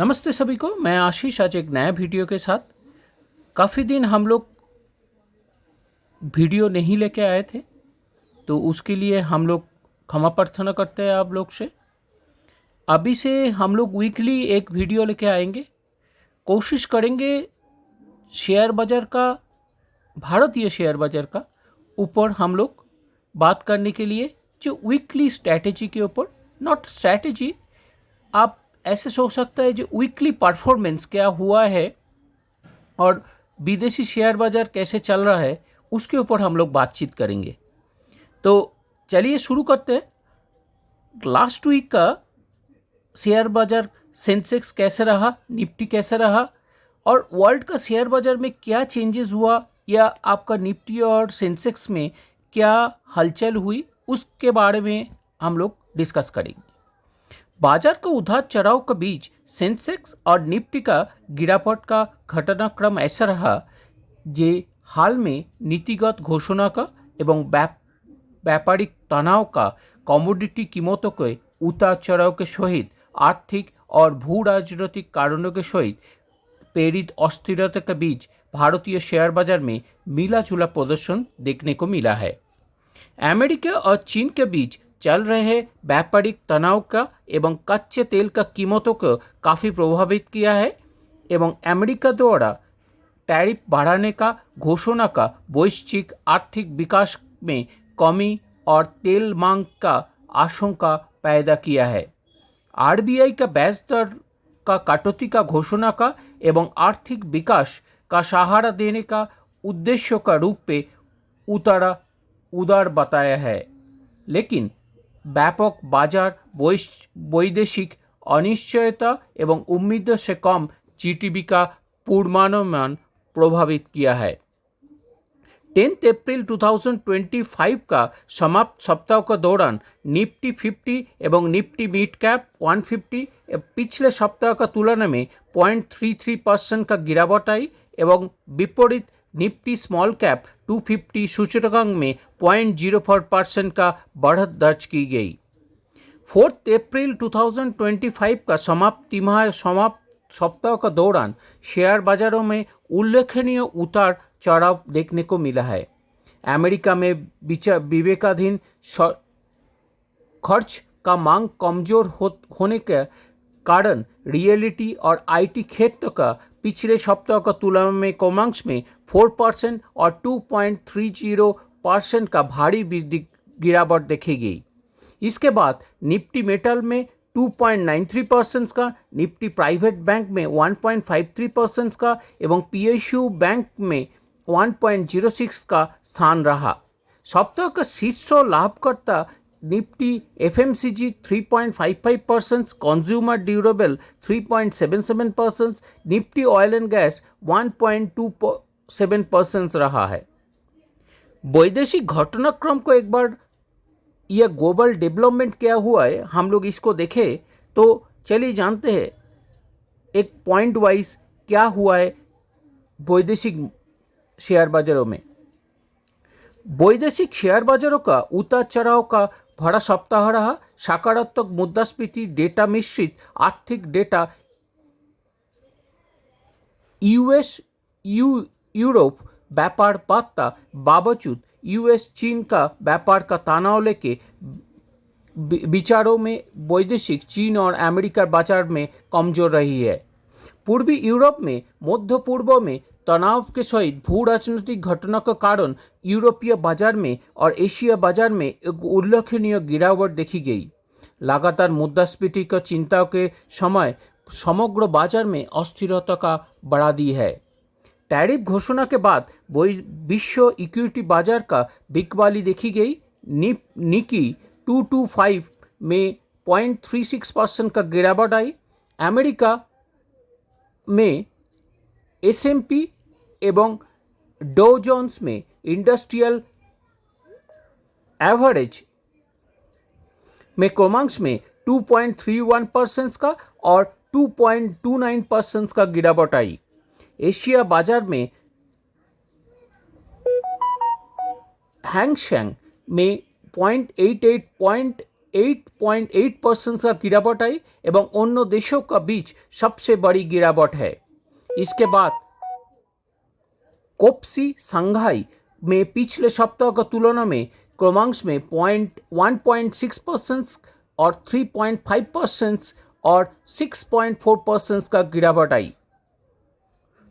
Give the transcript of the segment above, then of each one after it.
नमस्ते सभी को। मैं आशीष आज एक नया वीडियो के साथ। काफ़ी दिन हम लोग वीडियो नहीं लेके आए थे, तो उसके लिए हम लोग क्षमा प्रार्थना करते हैं आप लोग से। अभी से हम लोग वीकली एक वीडियो लेके आएंगे। कोशिश करेंगे शेयर बाज़ार का, भारतीय शेयर बाज़ार का ऊपर हम लोग बात करने के लिए, जो वीकली स्ट्रैटेजी के ऊपर, नॉट स्ट्रैटेजी, आप ऐसे सोच सकते हैं जो वीकली परफॉर्मेंस क्या हुआ है और विदेशी शेयर बाज़ार कैसे चल रहा है, उसके ऊपर हम लोग बातचीत करेंगे। तो चलिए शुरू करते हैं। लास्ट वीक का शेयर बाज़ार, सेंसेक्स कैसे रहा, निफ्टी कैसे रहा और वर्ल्ड का शेयर बाज़ार में क्या चेंजेस हुआ या आपका निफ्टी और सेंसेक्स में क्या हलचल हुई, उसके बारे में हम लोग डिस्कस करेंगे। बाजार का उतार चढ़ाव के बीच सेंसेक्स और निफ्टी का गिरावट का घटनाक्रम ऐसा रहा जे हाल में नीतिगत घोषणा का एवं व्यापारिक तनाव का कमोडिटी कीमतों के उतार चढ़ाव के सहित आर्थिक और भू राजनीतिक कारणों के सहित प्रेरित अस्थिरता के बीच भारतीय शेयर बाजार में मिला जुला प्रदर्शन देखने को मिला है। अमेरिका और चीन के बीच चल रहे व्यापारिक तनाव का एवं कच्चे तेल का कीमतों को काफ़ी प्रभावित किया है एवं अमेरिका द्वारा टैरिफ बढ़ाने का घोषणा का वैश्विक आर्थिक विकास में कमी और तेल मांग का आशंका पैदा किया है। आरबीआई का ब्याज दर का कटौती का घोषणा का एवं आर्थिक विकास का सहारा देने का उद्देश्य का रूप में उदार बताया है, लेकिन व्यापक बाजार वैदेशिक अनिश्चयता एवं उम्मीद से कम जीडीपी का पूर्वानुमान प्रभावित किया है। 10 अप्रैल 2025 का समाप्त सप्ताह के दौरान निफ्टी 50 एवं निफ्टी मिड कैप 150 पिछले सप्ताह का तुलना में 0.33% का गिरावट आई एवं विपरीत निफ्टी स्मॉल कैप 250 सूचकांक में 0.04% का बढ़त दर्ज की गई। 4 अप्रैल 2025 का समाप्त सप्ताह का दौरान शेयर बाजारों में उल्लेखनीय उतार चढ़ाव देखने को मिला है। अमेरिका में विवेकाधीन खर्च का मांग कमजोर होने के कारण रियलिटी और आईटी क्षेत्र का पिछले सप्ताह का तुलना में क्रमांक में 4% और 2.30% का भारी गिरावट देखी गई। इसके बाद निफ्टी मेटल में 2.93% का, निफ्टी प्राइवेट बैंक में 1.53% का एवं पीएसयू बैंक में 1.06 का स्थान रहा। सप्ताह का शीर्ष लाभकर्ता Nifty FMCG 3.55%, consumer durable 3.77%, Nifty oil and gas 1.27% रहा है। वैदेशिक घटनाक्रम को एक बार, यह ग्लोबल डेवलपमेंट क्या हुआ है, हम लोग इसको देखें तो चलिए जानते हैं एक पॉइंट वाइज क्या हुआ है वैदेशिक शेयर बाजारों में। वैदेशिक शेयर बाजारों का उतार चढ़ाव का भरा सप्ताह रहा। सकारात्मक मुद्रास्फीति डेटा मिश्रित आर्थिक डेटा यूरोप व्यापार बार्ता बावजूद यूएस चीन का व्यापार का तनाव लेके विचारों में वैदेशिक चीन और अमेरिका बाजार में कमजोर रही है। पूर्वी यूरोप में, मध्य पूर्व में तनाव के सहित भू राजनीतिक घटना के कारण यूरोपीय बाजार में और एशिया बाजार में एक उल्लेखनीय गिरावट देखी गई। लगातार मुद्रास्फीति की चिंता के समय समग्र बाजार में अस्थिरता का बढ़ा दी है। टैरिफ घोषणा के बाद विश्व इक्विटी बाजार का बिकवाली देखी गई। निकी 225 में 0.36% का गिरावट आई। अमेरिका में एसएमपी एवं डो जोन्स में इंडस्ट्रियल एवरेज में क्रमांक में 2.31% का और 2.29% का गिरावट आई। एशिया बाजार में हैंगसेंग में 0.88 8.8% का गिरावट आई एवं अन्य देशों का बीच सबसे बड़ी गिरावट है। इसके बाद कोप्सी शंघाई में पिछले सप्ताह की तुलना में क्रमांश में 1.6% और 3.5% और 6.4% का गिरावट आई।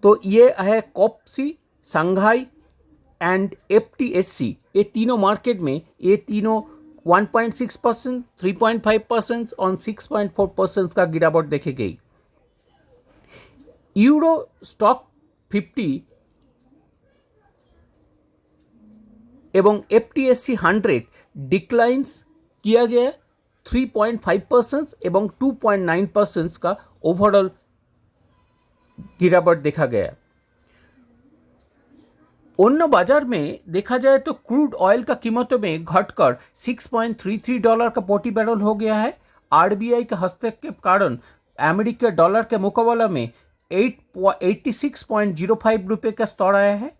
तो ये है कोप्सी, शंघाई एंड FTSE, ये तीनों मार्केट में ये तीनों 1.6%, 3.5% और 6.4% का गिरावट देखी गई। यूरो स्टॉक 50 एवं FTSE 100 डिक्लाइंस किया गया 3.5% एवं 2.9% का ओवरऑल गिरावट देखा गया। अन्य बाजार में देखा जाए तो क्रूड ऑयल का कीमतों में घटकर $6.33 का प्रति बैरल हो गया है। RBI के हस्तक्षेप के कारण अमेरिकी डॉलर के मुकाबला में 86.05 रुपये का स्तर आया है।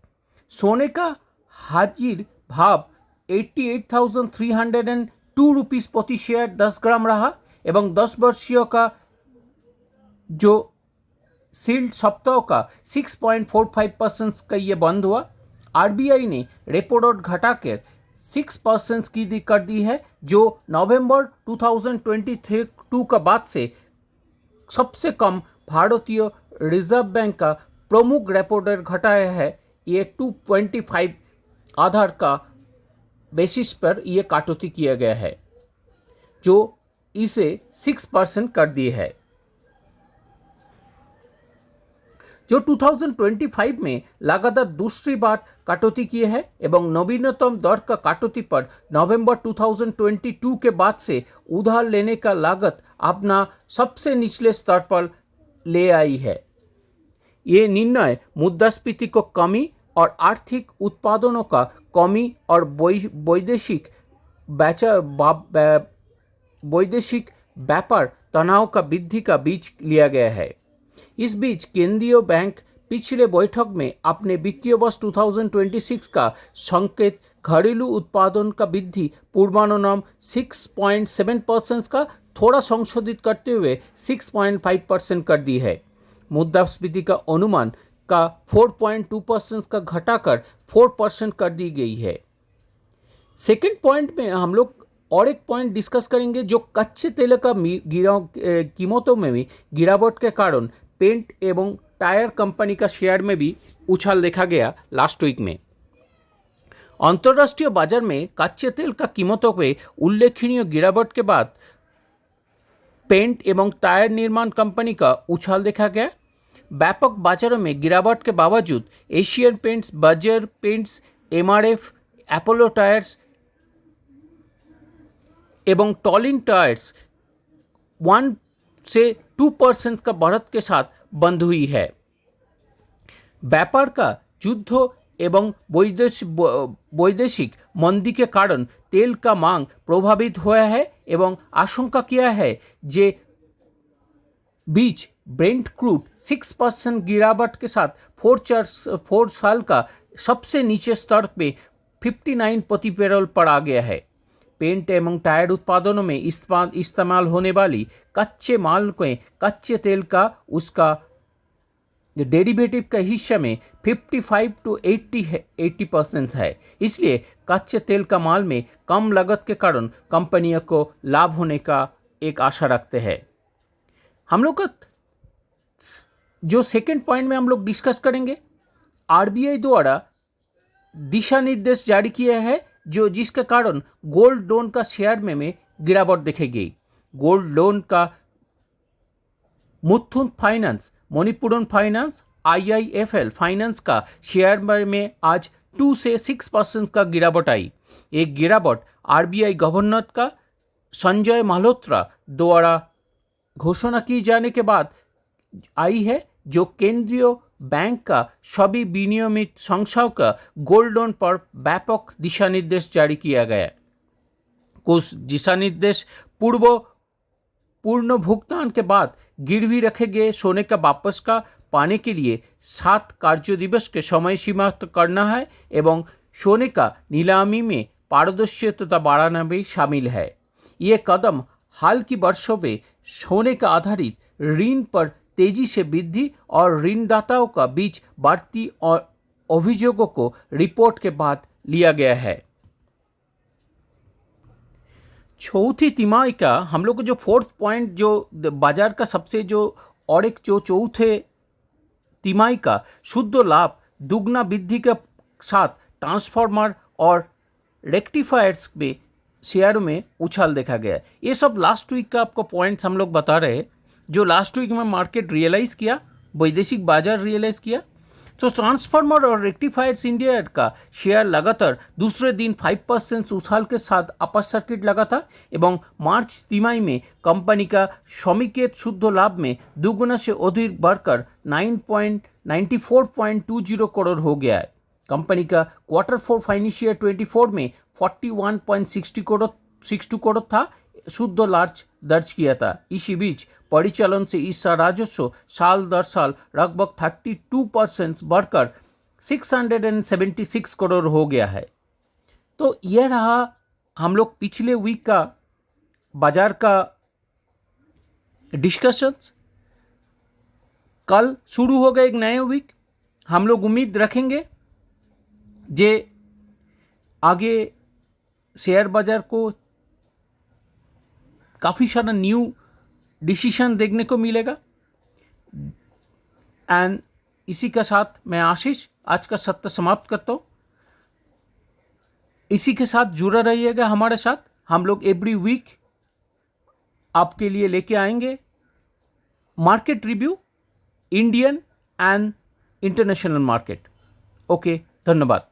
सोने का हाजिर भाव 88,302 रुपीज़ प्रति शेयर 10 ग्राम रहा एवं 10 वर्षीय का जो सील्ड सप्ताह का 6.45% का ये बंद हुआ। RBI ने रेपो रेट घटाकर 6% की कर दी है, जो नवंबर 2022 का बाद से सबसे कम भारतीय रिजर्व बैंक का प्रमुख रेपो रेट घटाया है। ये 225 आधार का बेसिस पर ये कटौती किया गया है, जो इसे 6% कर दी है। जो 2025 में लगातार दूसरी बार कटौती की है एवं नवीनतम दर का कटौती पर नवंबर 2022 के बाद से उधार लेने का लागत अपना सबसे निचले स्तर पर ले आई है। ये निर्णय मुद्रास्फीति को कमी और आर्थिक उत्पादनों का कमी और वैदेशिक व्यापार तनाव का वृद्धि का बीच लिया गया है। इस बीच केंद्रीय बैंक पिछले बैठक में अपने वित्तीय वर्ष 2026 का संकेत घरेलू उत्पादन का वृद्धि पूर्वानुमान 6.7% का थोड़ा संशोधित करते हुए 6.5% कर दी है। मुद्रास्फीति का अनुमान का 4.2% का घटाकर 4% कर दी गई है। सेकेंड पॉइंट में हम लोग और एक पॉइंट डिस्कस करेंगे, जो कच्चे तेल का कीमतों में भी गिरावट के कारण पेंट एवं टायर कंपनी का शेयर में भी उछाल देखा गया लास्ट वीक में। अंतर्राष्ट्रीय बाजार में कच्चे तेल का कीमतों में उल्लेखनीय गिरावट के बाद पेंट एवं टायर निर्माण कंपनी का उछाल देखा गया। व्यापक बाजारों में गिरावट के बावजूद Asian paints, Berger paints, MRF, Apollo tyres एवं टॉलिन टायर्स 1 से 2% का बढ़त के साथ बंद हुई है। व्यापार का युद्ध एवं वैदेशिक मंदी के कारण तेल का मांग प्रभावित हुआ है एवं आशंका किया है जे बीच ब्रेंट क्रूड 6% गिरावट के साथ 4 साल का सबसे नीचे स्तर पे 59 प्रति बैरल पर आ गया है। पेंट एवं टायर उत्पादनों में इस्तेमाल होने वाली कच्चे माल के कच्चे तेल का उसका डेरिवेटिव का हिस्सा में 55 to 80% है। इसलिए कच्चे तेल का माल में कम लागत के कारण कंपनियों को लाभ होने का एक आशा रखते हैं। हम लोग का जो सेकेंड पॉइंट में हम लोग डिस्कस करेंगे, RBI द्वारा दिशा निर्देश जारी किया है जो जिसके कारण गोल्ड लोन का शेयर में गिरावट दिखेगी। गोल्ड लोन का Muthoot finance, Manappuram finance, IIFL finance का शेयर में आज 2 से 6% का गिरावट आई। एक गिरावट RBI गवर्नर का संजय मल्होत्रा द्वारा घोषणा की जाने के बाद आई है, जो केंद्रीय बैंक का सभी विनियमित संस्थाओं का गोल्ड लोन पर व्यापक दिशा निर्देश जारी किया गया। कुछ दिशा निर्देश पूर्ण भुगतान के बाद गिरवी रखे गए सोने का वापस का पाने के लिए 7 कार्य दिवस के समय सीमा करना है एवं सोने का नीलामी में पारदर्शिता बढ़ाना भी शामिल है। ये कदम हाल की वर्षों में सोने का आधारित ऋण पर तेजी से वृद्धि और ऋणदाताओं का बीच बढ़ती और अभियोगों को रिपोर्ट के बाद लिया गया है। चौथी तिमाही का हम लोग को जो फोर्थ पॉइंट जो बाजार का सबसे जो और एक जो चौथे तिमाही का शुद्ध लाभ दुगना वृद्धि के साथ ट्रांसफार्मर और रेक्टिफायर्स में शेयरों में उछाल देखा गया। ये सब लास्ट वीक का आपको पॉइंट्स हम लोग बता रहे हैं जो लास्ट वीक में मार्केट रियलाइज़ किया, वैदेशिक बाजार रियलाइज़ किया। तो ट्रांसफार्मर और रेक्टिफायर्स इंडिया का शेयर लगातार दूसरे दिन 5% उछाल के साथ अपर सर्किट लगा था एवं मार्च तिमाही में कंपनी का समेकित शुद्ध लाभ में दुगुना से अधिक बढ़कर 94.20 करोड़ हो गया है। कंपनी का क्वार्टर 4 फाइनेंशियल 24 में 41.62 करोड़ था, शुद्ध लाभ दर्ज किया था। इसी बीच परिचालन से इस राजस्व साल दर साल लगभग 32% बढ़कर 676 करोड़ हो गया है। तो यह रहा हम लोग पिछले वीक का बाजार का डिस्कशंस। कल शुरू होगा एक नया वीक। हम लोग उम्मीद रखेंगे जे आगे शेयर बाजार को काफ़ी सारा न्यू डिसीजन देखने को मिलेगा। एंड इसी के साथ मैं आशीष आज का सत्र समाप्त करता हूँ। इसी के साथ जुड़ा रहिएगा हमारे साथ। हम लोग एवरी वीक आपके लिए लेके आएंगे market review, Indian and international market. Okay, धन्यवाद।